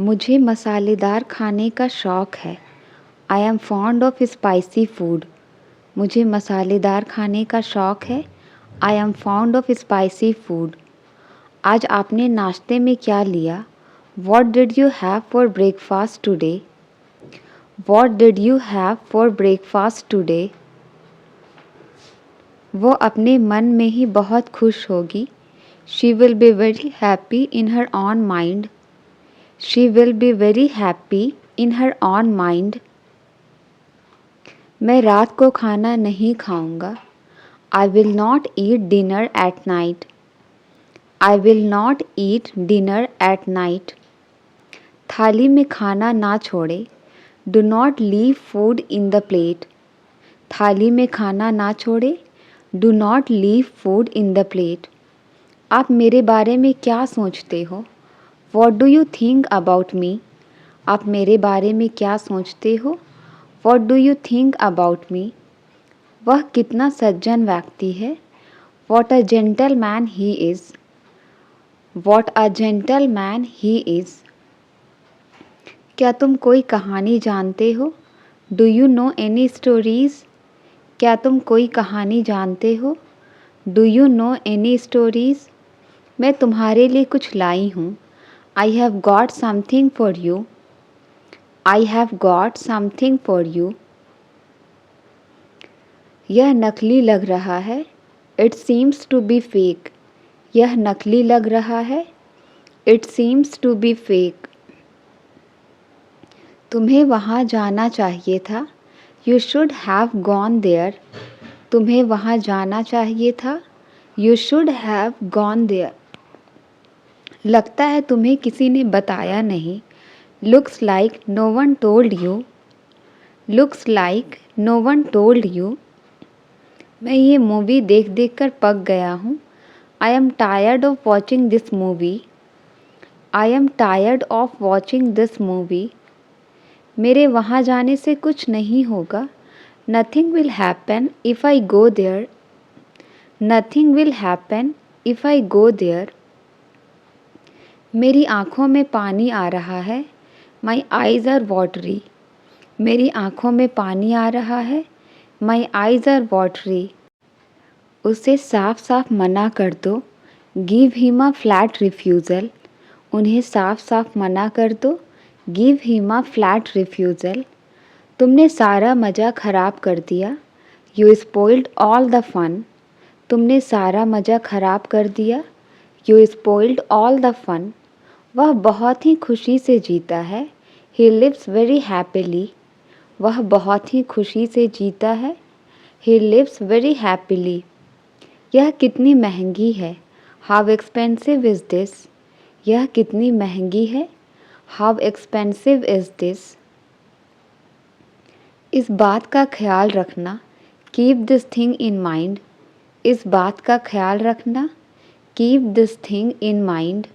मुझे मसालेदार खाने का शौक़ है। I am fond of spicy food. मुझे मसालेदार खाने का शौक़ है। I am fond of spicy food. आज आपने नाश्ते में क्या लिया? What did you have for breakfast today? What did you have for breakfast today? वो अपने मन में ही बहुत खुश होगी। She will be very happy in her on mind. She will be very happy in her own mind. मैं रात को खाना नहीं खाऊंगा। I will not eat dinner at night. I will not eat dinner at night. थाली में खाना ना छोड़े। Do not leave food in the plate. थाली में खाना ना छोड़े। Do not leave food in the plate. आप मेरे बारे में क्या सोचते हो? What do you think about me? आप मेरे बारे में क्या सोचते हो? What do you think about me? वह कितना सज्जन व्यक्ति है। What a gentleman he is. What a gentleman he is. क्या तुम कोई कहानी जानते हो? Do you know any stories? क्या तुम कोई कहानी जानते हो? Do you know any stories? मैं तुम्हारे लिए कुछ लाई हूँ। I have got something for you. I have got something for you. यह नकली लग रहा है। It seems to be fake. यह नकली लग रहा है। It seems to be fake. तुम्हें वहाँ जाना चाहिए था। You should have gone there. तुम्हें वहाँ जाना चाहिए था। You should have gone there. लगता है तुम्हें किसी ने बताया नहीं। Looks like no one told you. Looks like no one told you. मैं ये मूवी देख देख कर पक गया हूँ। I am tired of watching this movie. I am tired of watching this movie. मेरे वहाँ जाने से कुछ नहीं होगा। Nothing will happen if I go there. Nothing will happen if I go there. मेरी आँखों में पानी आ रहा है। My eyes are watery. मेरी आँखों में पानी आ रहा है। My eyes are watery. उसे साफ साफ मना कर दो। Give him a flat refusal. उन्हें साफ साफ मना कर दो। Give him a flat refusal. तुमने सारा मज़ा ख़राब कर दिया। You spoiled all the fun. तुमने सारा मज़ा ख़राब कर दिया। You spoiled all the fun. वह बहुत ही खुशी से जीता है। He lives very happily. वह बहुत ही खुशी से जीता है। He lives very happily. यह कितनी महंगी है। How expensive is this? यह कितनी महंगी है। How expensive is this? इस बात का ख्याल रखना। Keep this thing in mind. इस बात का ख्याल रखना। Keep this thing in mind.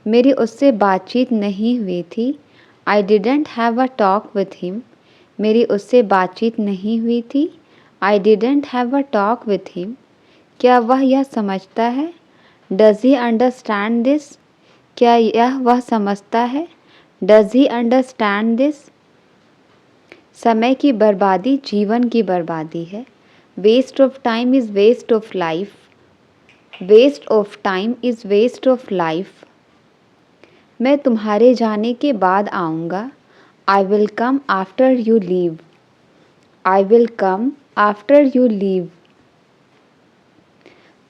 मेरी उससे बातचीत नहीं हुई थी। I didn't have a talk with him. मेरी उससे बातचीत नहीं हुई थी। I didn't have a talk with him. क्या वह यह समझता है? Does he understand this? क्या यह वह समझता है? Does he understand this? समय की बर्बादी जीवन की बर्बादी है। Waste of time is waste of life. Waste of time is waste of life. मैं तुम्हारे जाने के बाद आऊँगा। I will come after you leave. I will come after you leave.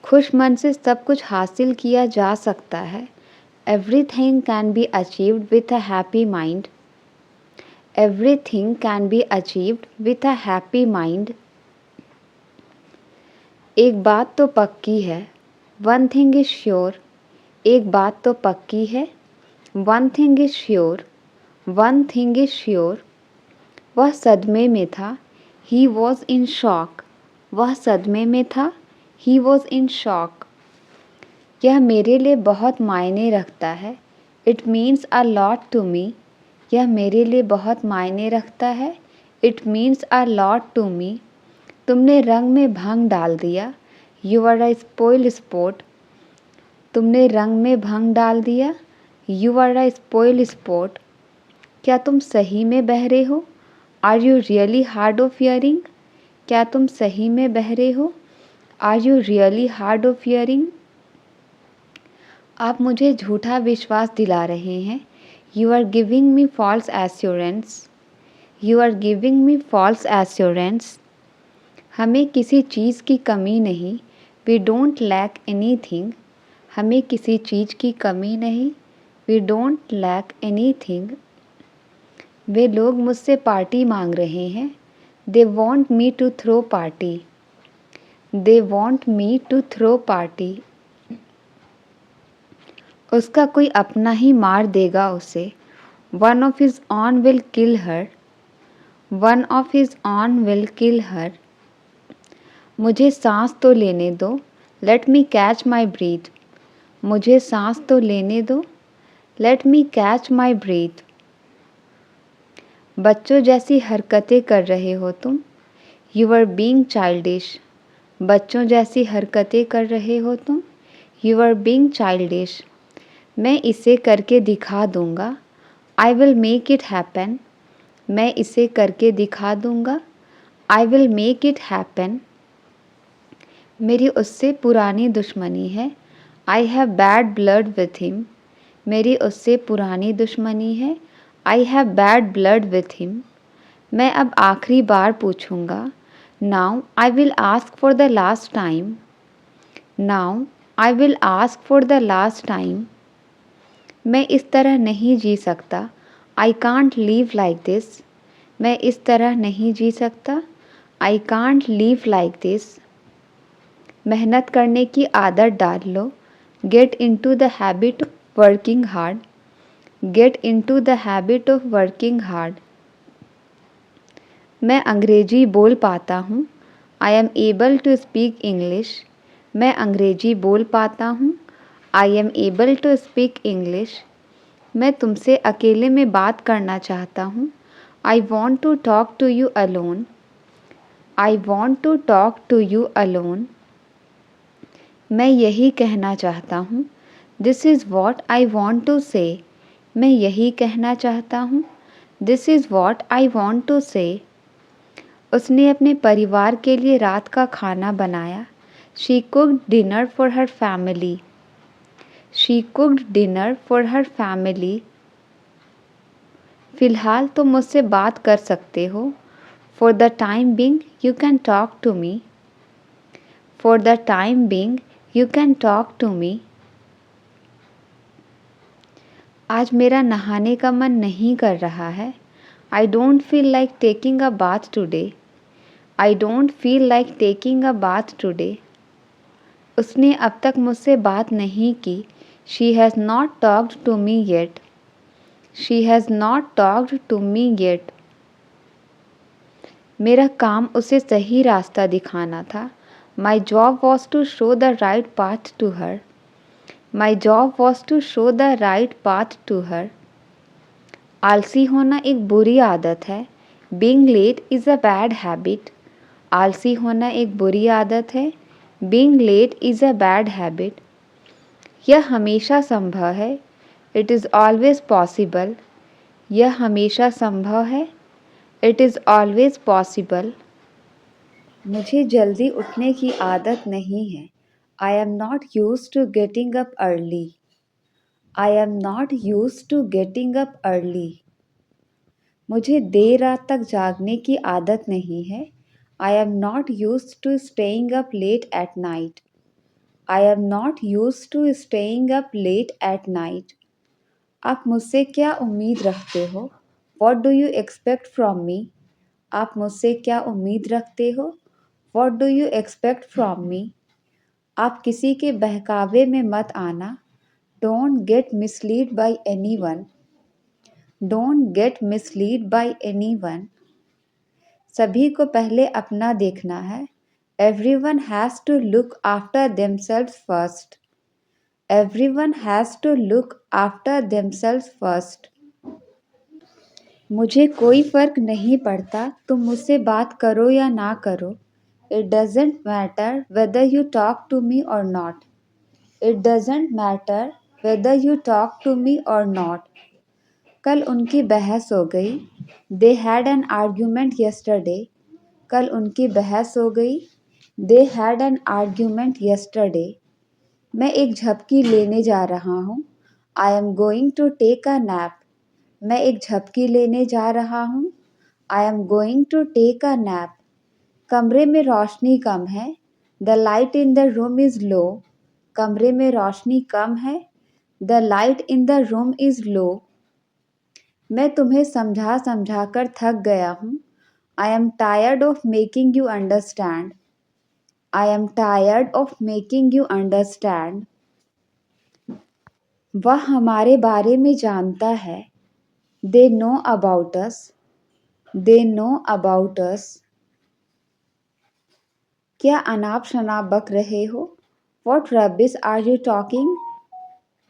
खुश मन से सब कुछ हासिल किया जा सकता है। Everything can be achieved with a happy mind. Everything can be achieved with a happy mind. एक बात तो पक्की है। One thing is sure. एक बात तो पक्की है। One thing is sure. One thing is sure. वह सदमे में था। He was in shock. वह सदमे में था। He was in shock. यह मेरे लिए बहुत मायने रखता है। It means a lot to me. यह मेरे लिए बहुत मायने रखता है। It means a lot to me. तुमने रंग में भंग डाल दिया। You are a spoil sport. तुमने रंग में भंग डाल दिया। You are a spoil sport. क्या तुम सही में बहरे हो? Are you really hard of hearing? क्या तुम सही में बहरे हो? Are you really hard of hearing? आप मुझे झूठा विश्वास दिला रहे हैं। You are giving me false assurance. You are giving me false assurance. हमें किसी चीज़ की कमी नहीं। We don't lack anything. हमें किसी चीज़ की कमी नहीं। We don't lack anything. वे लोग मुझसे पार्टी मांग रहे हैं। They want me to throw party. They want me to throw party. उसका कोई अपना ही मार देगा उसे। One of his own will kill her. One of his own will kill her. मुझे सांस तो लेने दो। Let me catch my breath. मुझे सांस तो लेने दो। Let me catch my breath. बच्चों जैसी हरकतें कर रहे हो तुम। You are being childish. बच्चों जैसी हरकतें कर रहे हो तुम। You are being childish. मैं इसे करके दिखा दूंगा। I will make it happen. मैं इसे करके दिखा दूंगा। I will make it happen. मेरी उससे पुरानी दुश्मनी है। I have bad blood with him. मेरी उससे पुरानी दुश्मनी है। I have bad blood with him. मैं अब आखिरी बार पूछूंगा। Now I will ask for the last time. Now I will ask for the last time. मैं इस तरह नहीं जी सकता। I can't live like this. मैं इस तरह नहीं जी सकता। I can't live like this. मेहनत करने की आदत डाल लो। Get into the habit of working hard. Get into the habit of working hard. मैं अंग्रेजी बोल पाता हूँ। I am able to speak English. मैं अंग्रेजी बोल पाता हूँ। I am able to speak English. मैं तुमसे अकेले में बात करना चाहता हूँ। I want to talk to you alone. I want to talk to you alone. मैं यही कहना चाहता हूँ। This is what I want to say. मैं यही कहना चाहता हूँ। This is what I want to say. उसने अपने परिवार के लिए रात का खाना बनाया। She cooked dinner for her family. She cooked dinner for her family. फ़िलहाल तुम मुझसे बात कर सकते हो। For the time being you can talk to me. For the time being you can talk to me. आज मेरा नहाने का मन नहीं कर रहा है। I don't feel like taking a bath today. I don't feel like taking a bath today. उसने अब तक मुझसे बात नहीं की। She has not talked to me yet. She has not talked to me yet. मेरा काम उसे सही रास्ता दिखाना था। My job was to show the right path to her. My job was to show the right path to her. आलसी होना एक बुरी आदत है। Being late is a bad habit. आलसी होना एक बुरी आदत है। Being late is a bad habit. यह हमेशा संभव है। It is always possible. यह हमेशा संभव है। It is always possible. मुझे जल्दी उठने की आदत नहीं है। I am not use to getting up early. I am not use to getting up early. मुझे देर रात तक जागने की आदत नहीं है। I am not use to staying up late at night. I am not use to staying up late at night. आप मुझसे क्या उम्मीद रखते हो? What do you expect from me? आप मुझसे क्या उम्मीद रखते हो? What do you expect from me? आप किसी के बहकावे में मत आना। Don't get mislead by anyone. Don't get mislead by anyone. सभी को पहले अपना देखना है। Everyone has to look after themselves first. Everyone has to look after themselves first. मुझे कोई फ़र्क नहीं पड़ता तुम मुझसे बात करो या ना करो। It doesn't matter whether you talk to me और not. It doesn't matter whether you talk to me or not. कल उनकी बहस हो गई. They had an argument yesterday. कल उनकी बहस हो गई. They had an argument yesterday. मैं एक झपकी लेने जा रहा हूँ. I am going to take a nap. मैं एक झपकी लेने जा रहा हूँ. I am going to take a nap. कमरे में रोशनी कम है. The light in the room is low. कमरे में रोशनी कम है. The light in the room is low. मैं तुम्हें समझा समझा कर थक गया हूँ. I am tired of making you understand. I am tired of making you understand. वह हमारे बारे में जानता है. They know about us. They know about us. क्या अनाप शनाप बक रहे हो? What rubbish are you talking?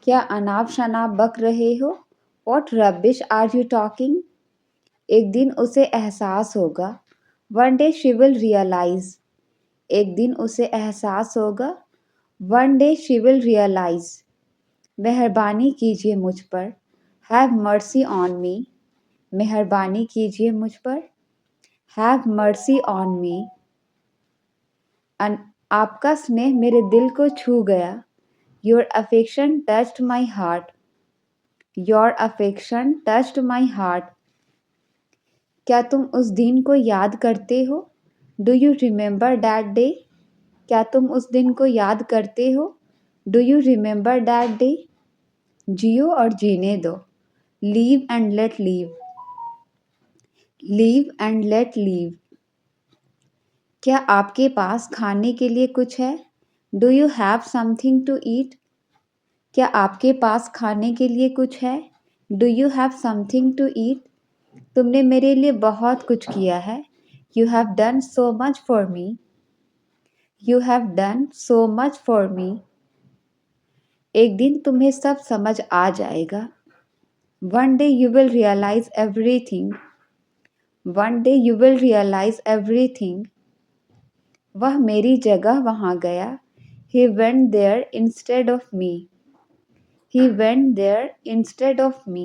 क्या अनाप शनाप बक रहे हो? What rubbish are you talking? एक दिन उसे एहसास होगा. One day she will realize. एक दिन उसे एहसास होगा. One day she will realize. मेहरबानी कीजिए मुझ पर. Have mercy on me. मेहरबानी कीजिए मुझ पर. Have mercy on me. आपका स्नेह मेरे दिल को छू गया. Your affection touched my heart. Your affection touched my heart. क्या तुम उस दिन को याद करते हो? Do you remember that day? क्या तुम उस दिन को याद करते हो? Do you remember that day? जियो और जीने दो. Live and let live. Live and let live. क्या आपके पास खाने के लिए कुछ है? Do you have something to eat? क्या आपके पास खाने के लिए कुछ है? Do you have something to eat? तुमने मेरे लिए बहुत कुछ किया है. You have done so much for me. You have done so much for me. एक दिन तुम्हें सब समझ आ जाएगा. One day you will realize everything. One day you will realize everything. वह मेरी जगह वहाँ गया. He went there instead of me. He went there instead of me.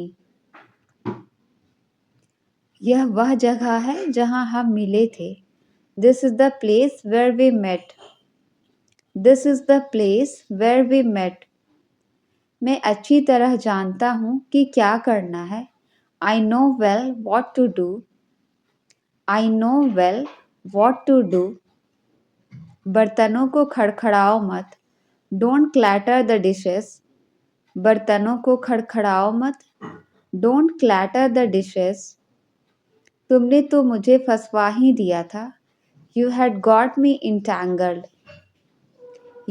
यह वह जगह है जहाँ हम मिले थे. This is the place where we met. This is the place where we met. मैं अच्छी तरह जानता हूँ कि क्या करना है. I know well what to do. I know well what to do. बर्तनों को खड़खड़ाओ मत. Don't clatter the dishes. बर्तनों को खड़खड़ाओ मत. Don't clatter the dishes. तुमने तो मुझे फंसवा ही दिया था. You had got me entangled.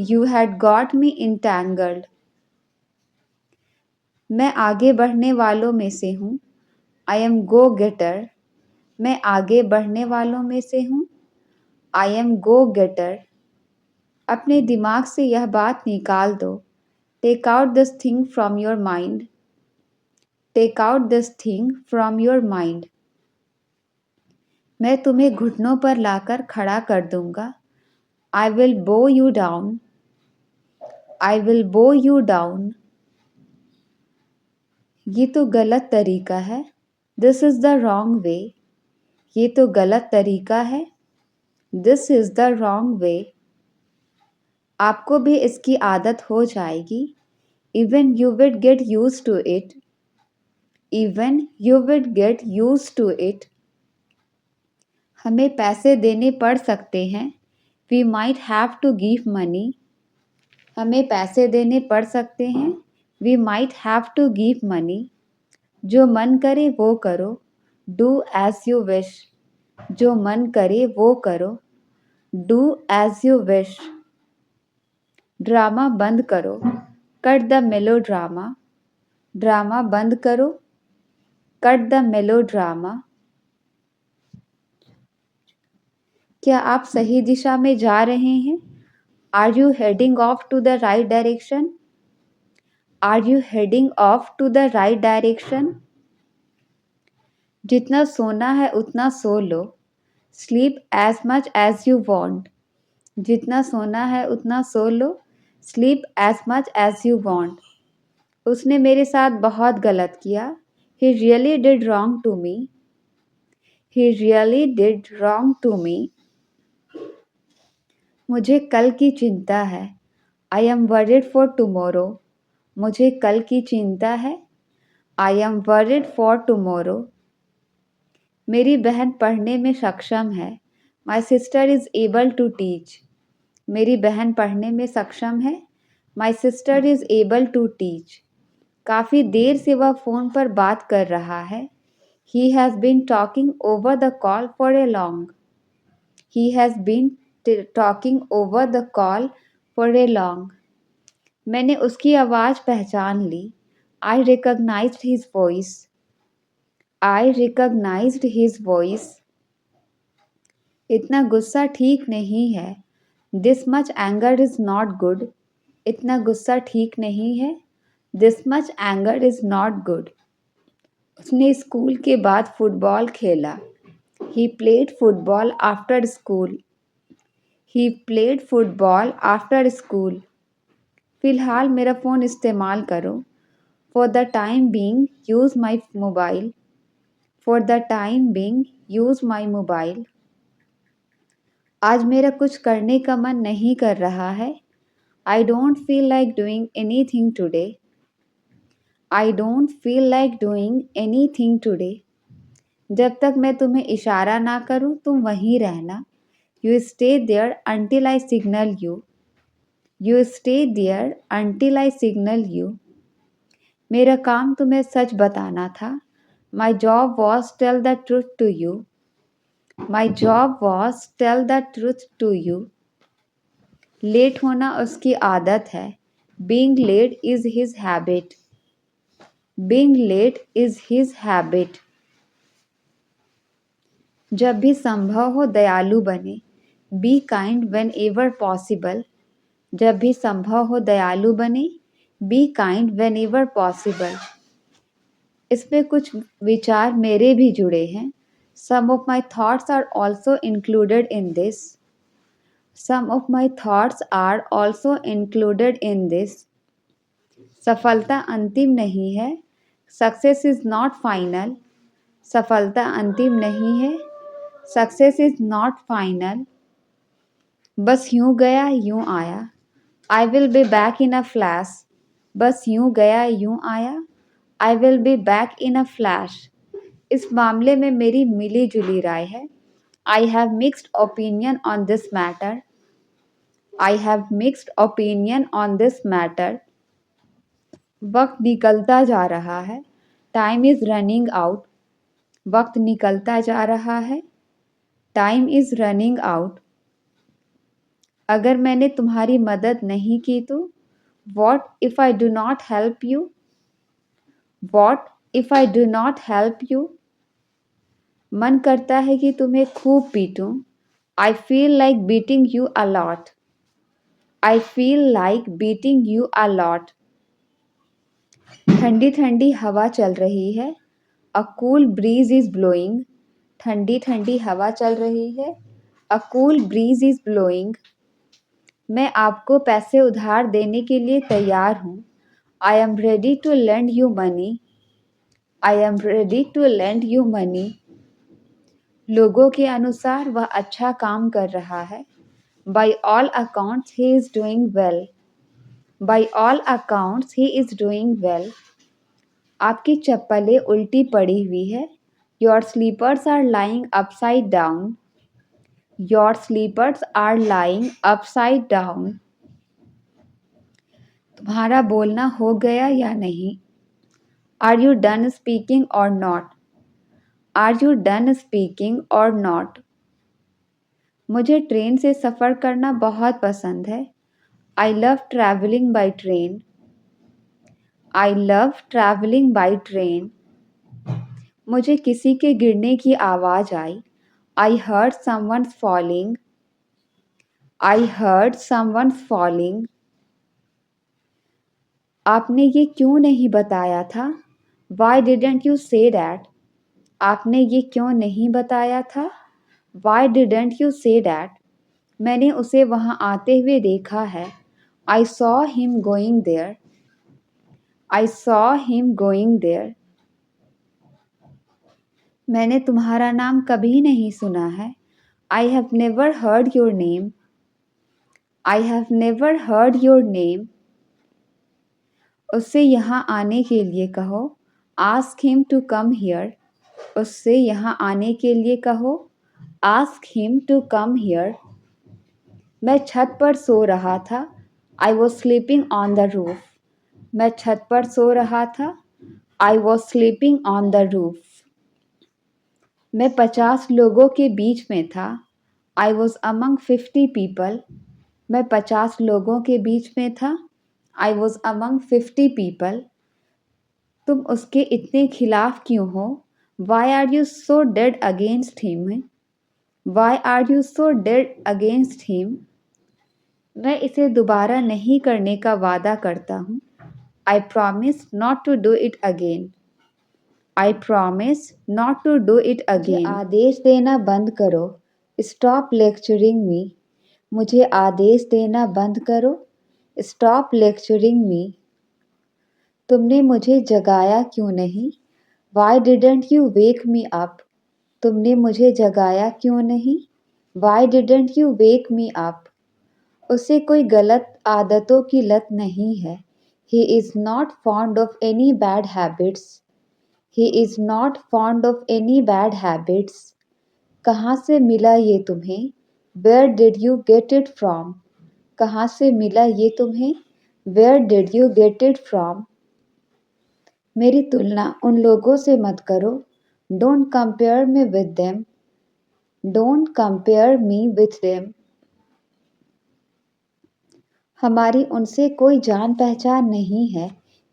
You had got me entangled. मैं आगे बढ़ने वालों में से हूँ. I am go-getter. मैं आगे बढ़ने वालों में से हूँ. I am go-getter. अपने दिमाग से यह बात निकाल दो. Take out this thing from your mind. Take out this thing from your mind. मैं तुम्हें घुटनों पर लाकर खड़ा कर दूंगा. I will bow you down. I will bow you down. ये तो गलत तरीका है. This is the wrong way. ये तो गलत तरीका है. This is the wrong way. आपको भी इसकी आदत हो जाएगी. Even you would get used to it. Even you would get used to it. हमें पैसे देने पड़ सकते हैं. We might have to give money. हमें पैसे देने पड़ सकते हैं. We might have to give money. जो मन करे वो करो. Do as you wish. जो मन करे वो करो. Do as you wish. Drama बंद करो. Cut the melodrama. ड्रामा बंद करो. Cut the melodrama. क्या आप सही दिशा में जा रहे हैं? Are you heading off to the right direction? Are you heading off to the right direction? जितना सोना है उतना सो लो. Sleep as much as you want. जितना सोना है उतना सो लो. Sleep as much as you want. उसने मेरे साथ बहुत गलत किया। He really did wrong to me. He really did wrong to me. मुझे कल की चिंता है। I am worried for tomorrow. मुझे कल की चिंता है। I am worried for tomorrow. मेरी बहन पढ़ने में सक्षम है। My sister is able to teach. मेरी बहन पढ़ने में सक्षम है। My sister is able to teach. काफ़ी देर से वह फ़ोन पर बात कर रहा है। He has been talking over the call for a long. He has been talking over the call for a long. मैंने उसकी आवाज़ पहचान ली। I recognized his voice. I recognized his voice. इतना गुस्सा ठीक नहीं है। This much anger is not good. इतना गुस्सा ठीक नहीं है। This much anger is not good. उसने स्कूल के बाद फुटबॉल खेला। He played football after school. He played football after school. फ़िलहाल मेरा फ़ोन इस्तेमाल करो। For the time being, use my mobile. For the time being, use my mobile. आज मेरा कुछ करने का मन नहीं कर रहा है। I don't feel like doing anything today. I don't feel like doing anything today. जब तक मैं तुम्हें इशारा ना करूं, तुम वहीं रहना। You stay there until I signal you. You stay there until I signal you. मेरा काम तुम्हें सच बताना था। My job was tell the truth to you. My job was tell the truth to you. Late होना उसकी आदत है। Being late is his habit. Being late is his habit. जब भी संभव हो दयालु बने। Be kind whenever possible. जब भी संभव हो दयालु बने। Be kind whenever possible. इसमें कुछ विचार मेरे भी जुड़े हैं। Some of my thoughts are also included in this. Some of my thoughts are also included in this. सफलता अंतिम नहीं है। Success is not final. सफलता अंतिम नहीं है। Success is not final. बस यूं गया यूं आया। I will be back in a flash. बस यूं गया यूं आया। I will be back in a flash. इस मामले में मेरी मिली जुली राय है। I have mixed opinion on this matter. I have mixed opinion on this matter. वक्त निकलता जा रहा है। Time is running out. वक्त निकलता जा रहा है। Time is running out. अगर मैंने तुम्हारी मदद नहीं की तो What if I do not help you? What if I do not help you? मन करता है कि तुम्हें खूब पीटूं। I feel like beating you a lot. I feel like beating you a lot. ठंडी ठंडी हवा चल रही है। A cool breeze is blowing. ठंडी ठंडी हवा चल रही है। A cool breeze is blowing. मैं आपको पैसे उधार देने के लिए तैयार हूँ। I am ready to lend you money. I am ready to lend you money. लोगों के अनुसार वह अच्छा काम कर रहा है। By all accounts, he is doing well. By all accounts, he is doing well. आपकी चप्पलें उल्टी पड़ी हुई है। Your slippers are lying upside down. Your slippers are lying upside down. तुम्हारा बोलना हो गया या नहीं? Are you done speaking or not? Are you done speaking or not? मुझे ट्रेन से सफ़र करना बहुत पसंद है। I love traveling by train. I love traveling by train. मुझे किसी के गिरने की आवाज़ आई। I heard someone falling. I heard someone falling. आपने ये क्यों नहीं बताया था? Why didn't you say that? आपने ये क्यों नहीं बताया था? Why didn't you say that? मैंने उसे वहाँ आते हुए देखा है। I saw him going there. I saw him going there. मैंने तुम्हारा नाम कभी नहीं सुना है. I have never heard your name. I have never heard your name. उससे यहाँ आने के लिए कहो. Ask him to come here. उससे यहाँ आने के लिए कहो. Ask him to come here. मैं छत पर सो रहा था. I was sleeping on the roof. मैं छत पर सो रहा था. I was sleeping on the roof. मैं 50 लोगों के बीच में था. I was among 50 people. मैं 50 लोगों के बीच में था. I was among 50 people. तुम उसके इतने खिलाफ क्यों हो? Why are you so dead against him? Why are you so dead against him? मैं इसे दोबारा नहीं करने का वादा करता हूँ. I promise not to do it again. I promise not to do it again. मुझे आदेश देना बंद करो. Stop lecturing me. मुझे आदेश देना बंद करो. Stop lecturing me. तुमने मुझे जगाया क्यों नहीं? Why didn't you wake me up? तुमने मुझे जगाया क्यों नहीं? Why didn't you wake me up? उसे कोई गलत आदतों की लत नहीं है. He is not fond of any bad habits. He is not fond of any bad habits. कहाँ से मिला ये तुम्हें? Where did you get it from? कहाँ से मिला ये तुम्हें? Where did you get it from? मेरी तुलना उन लोगों से मत करो. Don't compare me with them. Don't compare me with them. हमारी उनसे कोई जान पहचान नहीं है.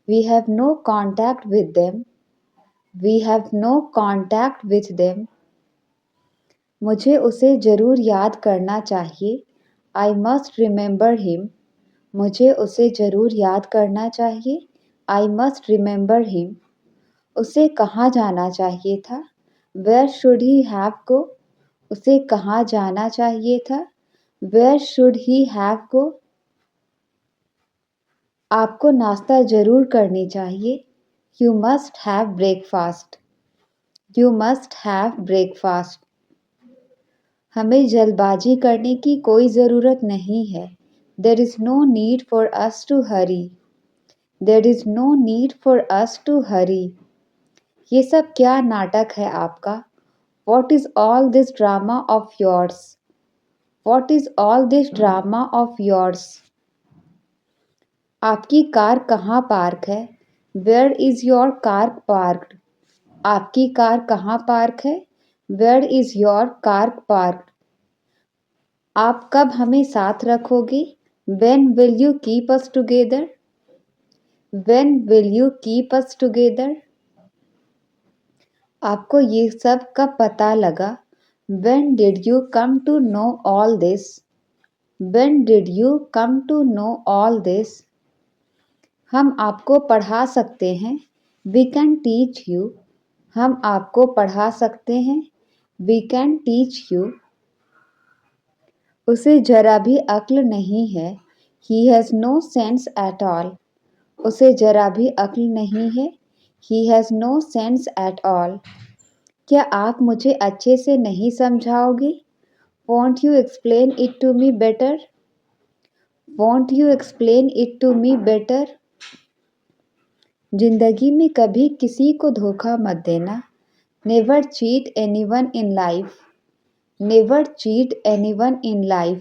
We have no contact with them. We have no contact with them. मुझे उसे ज़रूर याद करना चाहिए. I must remember him. मुझे उसे ज़रूर याद करना चाहिए. I must remember him. उसे कहाँ जाना चाहिए था? Where should he have go? उसे कहाँ जाना चाहिए था? Where should he have go? आपको नाश्ता ज़रूर करनी चाहिए. You must have breakfast. You must have breakfast. हमें जल्दबाजी करने की कोई ज़रूरत नहीं है. There is no need for us to hurry. There is no need for us to hurry. ये सब क्या नाटक है आपका? What is all this drama of yours? What is all this drama of yours? आपकी कार कहाँ park है? Where is your car parked? आपकी कार कहाँ पार्क है? Where is your car parked? आप कब हमें साथ रखोगे? When will you keep us together? When will you keep us together? आपको ये सब कब पता लगा? When did you come to know all this? When did you come to know all this? हम आपको पढ़ा सकते हैं. We can teach you. हम आपको पढ़ा सकते हैं. We can teach you. उसे जरा भी अक्ल नहीं है. He has no sense at all. उसे जरा भी अक्ल नहीं है. He has no sense at all. क्या आप मुझे अच्छे से नहीं समझाओगे? Won't you explain it to me better? Won't you explain it to me better? जिंदगी में कभी किसी को धोखा मत देना. Never cheat anyone in life. Never cheat anyone in life.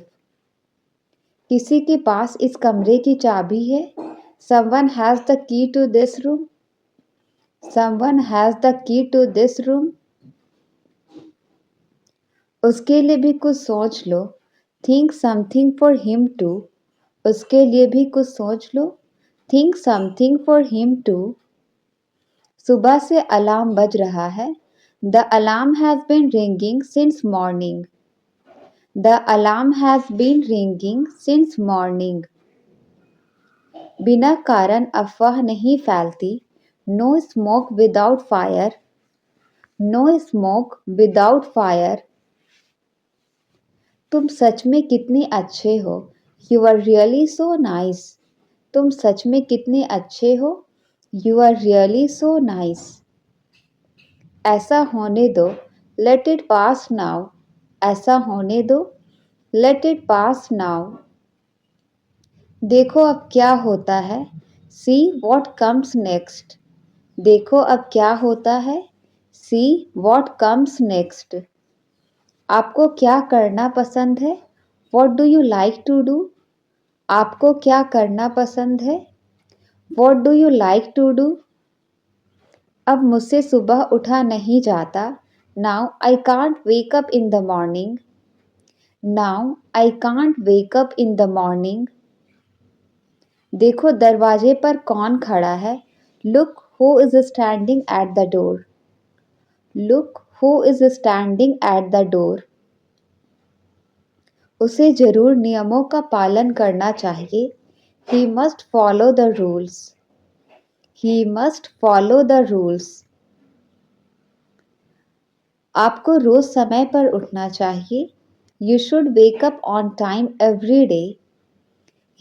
किसी के पास इस कमरे की चाबी है. Someone has the key to this room. Someone has the key to this room. उसके लिए भी कुछ सोच लो. Think something for him too. उसके लिए भी कुछ सोच लो. Think something for him too. सुबह से अलार्म बज रहा है. The alarm has been ringing since morning. The alarm has been ringing since morning. बिना कारण अफवाह नहीं फैलती. No smoke without fire. No smoke without fire. तुम सच में कितने अच्छे हो. You are really so nice. तुम सच में कितने अच्छे हो. You are really so nice. ऐसा होने दो, let it pass now. ऐसा होने दो, let it pass now. देखो अब क्या होता है, see what comes next. देखो अब क्या होता है, see what comes next. आपको क्या करना पसंद है, what do you like to do. आपको क्या करना पसंद है, what do you like to do. अब मुझसे सुबह उठा नहीं जाता, now I can't wake up in the morning. Now I can't wake up in the morning. देखो दरवाजे पर कौन खड़ा है, Look who is standing at the door. Look who is standing at the door. उसे जरूर नियमों का पालन करना चाहिए, He must follow the rules. He must follow the rules. आपको रोज समय पर उठना चाहिए, You should wake up on time every day.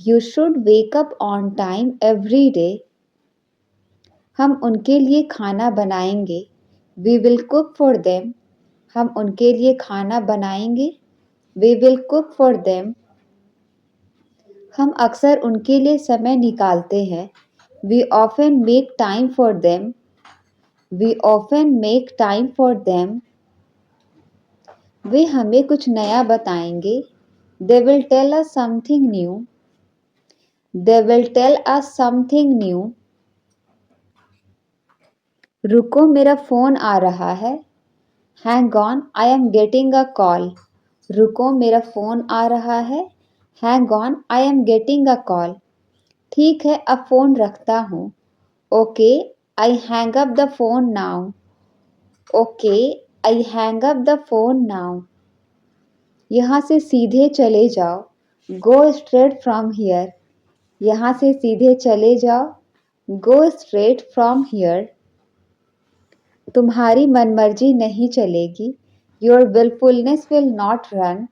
You should wake up on time every day. हम उनके लिए खाना बनाएंगे, We will cook for them. हम उनके लिए खाना बनाएंगे, We will cook for them. हम अक्सर उनके लिए समय निकालते हैं, We often make time for them. We often make time for them. वे हमें कुछ नया बताएंगे, They will tell us something new. They will tell us something new. रुको मेरा फ़ोन आ रहा है, Hang on, I am getting a call. रुको मेरा फ़ोन आ रहा है, Hang on, I am getting a call. ठीक है अब फ़ोन रखता हूँ, Okay, I hang up the phone now. Okay, I hang up the phone now. यहाँ से सीधे चले जाओ, Go straight from here. यहाँ से सीधे चले जाओ, Go straight from here. तुम्हारी मनमर्जी नहीं चलेगी, Your willfulness will not run.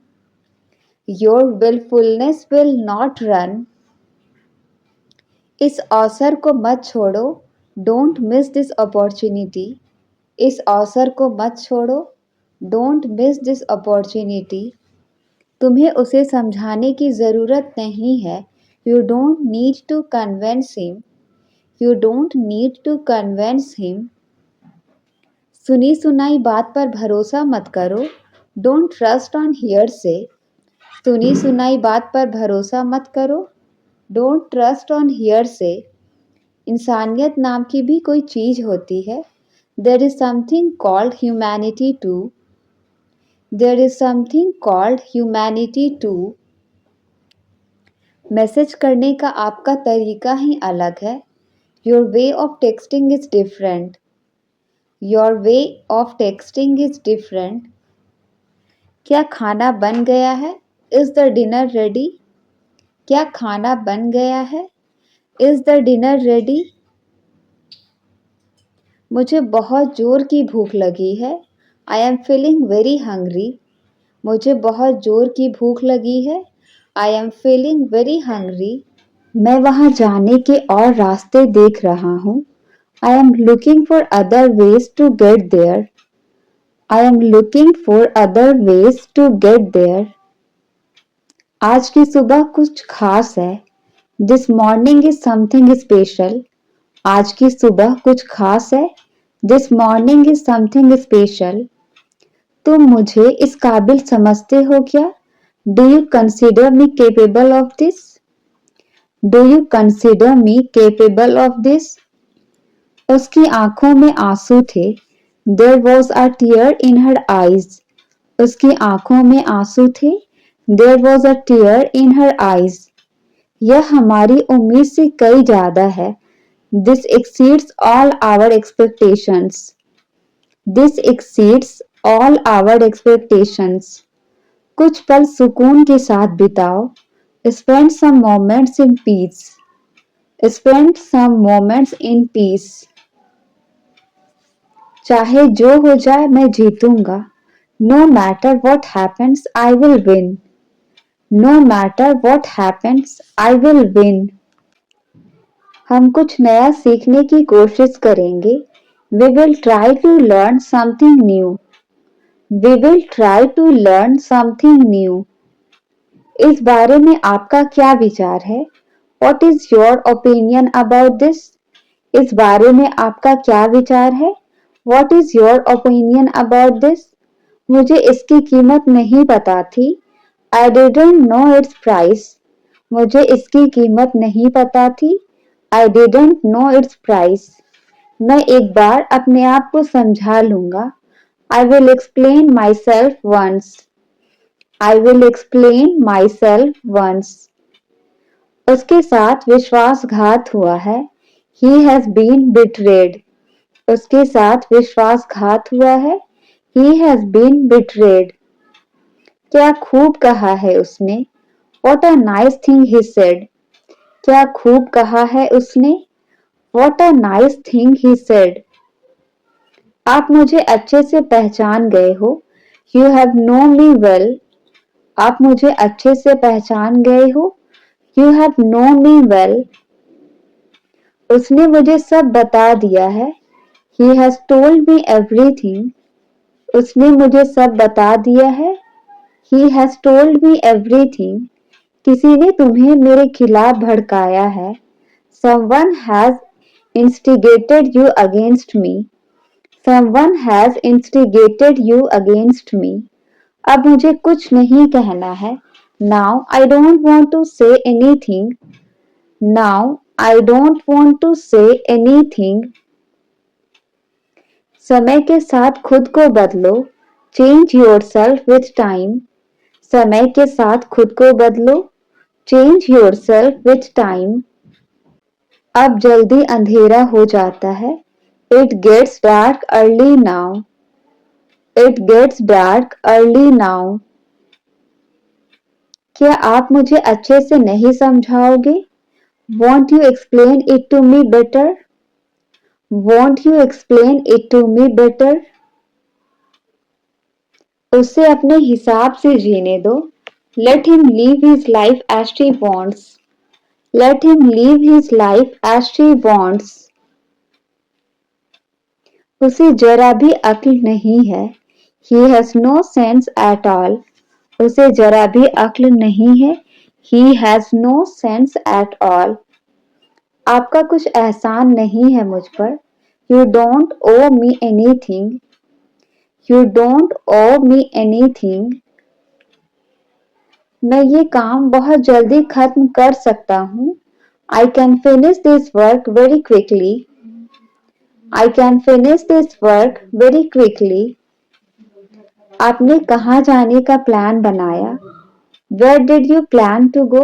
Your willfulness will not run. इस अवसर को मत छोड़ो, Don't miss this opportunity. इस अवसर को मत छोड़ो, Don't miss this opportunity. तुम्हें उसे समझाने की ज़रूरत नहीं है, You don't need to convince him. You don't need to convince him. सुनी सुनाई बात पर भरोसा मत करो, Don't trust on hearsay. सुनी सुनाई बात पर भरोसा मत करो, Don't trust on hearsay. इंसानियत नाम की भी कोई चीज़ होती है, There is something called humanity too. There is something called humanity too. Message करने का आपका तरीका ही अलग है, Your way of texting is different. Your way of texting is different. क्या खाना बन गया है, Is the dinner ready? क्या खाना बन गया है, Is the dinner ready? मुझे बहुत जोर की भूख लगी है, I am feeling very hungry. मुझे बहुत जोर की भूख लगी है, I am feeling very hungry. मैं वहाँ जाने के और रास्ते देख रहा हूँ, I am looking for other ways to get there. I am looking for other ways to get there. आज की सुबह कुछ खास है, This morning is something special. आज की सुबह कुछ खास है, This morning is something special. तुम मुझे इस काबिल समझते हो क्या, Do you consider me capable of this? Do you consider me capable of this? उसकी आंखों में आंसू थे, There was a tear in her eyes. उसकी आंखों में आंसू थे, There was a tear in her eyes. यह हमारी उम्मीद से कई ज्यादा है, This exceeds all our expectations. This exceeds all our expectations. कुछ पल सुकून के साथ बिताओ, Spend some moments in peace. Spend some moments in peace. चाहे जो हो जाए मैं जीतूंगा, No matter what happens, I will win. No matter what happens, I will win. हम कुछ नया सीखने की कोशिश करेंगे। We will try to learn something new. We will try to learn something new. इस बारे में आपका क्या विचार है? What is your opinion about this? इस बारे में आपका क्या विचार है? What is your opinion about this? मुझे इसकी कीमत नहीं पता थी। I didn't know its price. मुझे इसकी कीमत नहीं पता थी। I didn't know its price. मैं एक बार अपने आप को समझा लूंगा। I will explain myself once. I will explain myself once. उसके साथ विश्वासघात हुआ है। He has been betrayed. उसके साथ विश्वासघात हुआ है। He has been betrayed. क्या खूब कहा है उसने। What a nice thing he said. क्या खूब कहा है उसने। What a nice thing he said. आप मुझे अच्छे से पहचान गए हो। You have known me well. आप मुझे अच्छे से पहचान गए हो। You have known me well. उसने मुझे सब बता दिया है। He has told me everything. उसने मुझे सब बता दिया है। He has told me everything. किसी ने तुम्हें मेरे खिलाफ भड़काया है। Someone has instigated you against me. Someone has instigated you against me. अब मुझे कुछ नहीं कहना है। Now I don't want to say anything. Now I don't want to say anything. समय के साथ खुद को बदलो। Change yourself with time. समय के साथ खुद को बदलो। Change yourself with time. अब जल्दी अंधेरा हो जाता है। It gets dark early now. It gets dark early now. क्या आप मुझे अच्छे से नहीं समझाओगे? Won't you explain it to me better? Won't you explain it to me better? उसे अपने हिसाब से जीने दो। Let him live his life as he wants. Let him live his life as he wants. उसे जरा भी अक्ल नहीं है। He has no sense at all. उसे जरा भी अक्ल नहीं है। He has no sense at all. आपका कुछ एहसान नहीं है मुझ पर। You don't owe me anything. You don't owe me anything. मैं ये काम बहुत जल्दी खत्म कर सकता हूँ। I can finish this work very quickly. I can finish this work very quickly. आपने कहाँ जाने का प्लान बनाया? Where did you plan to go?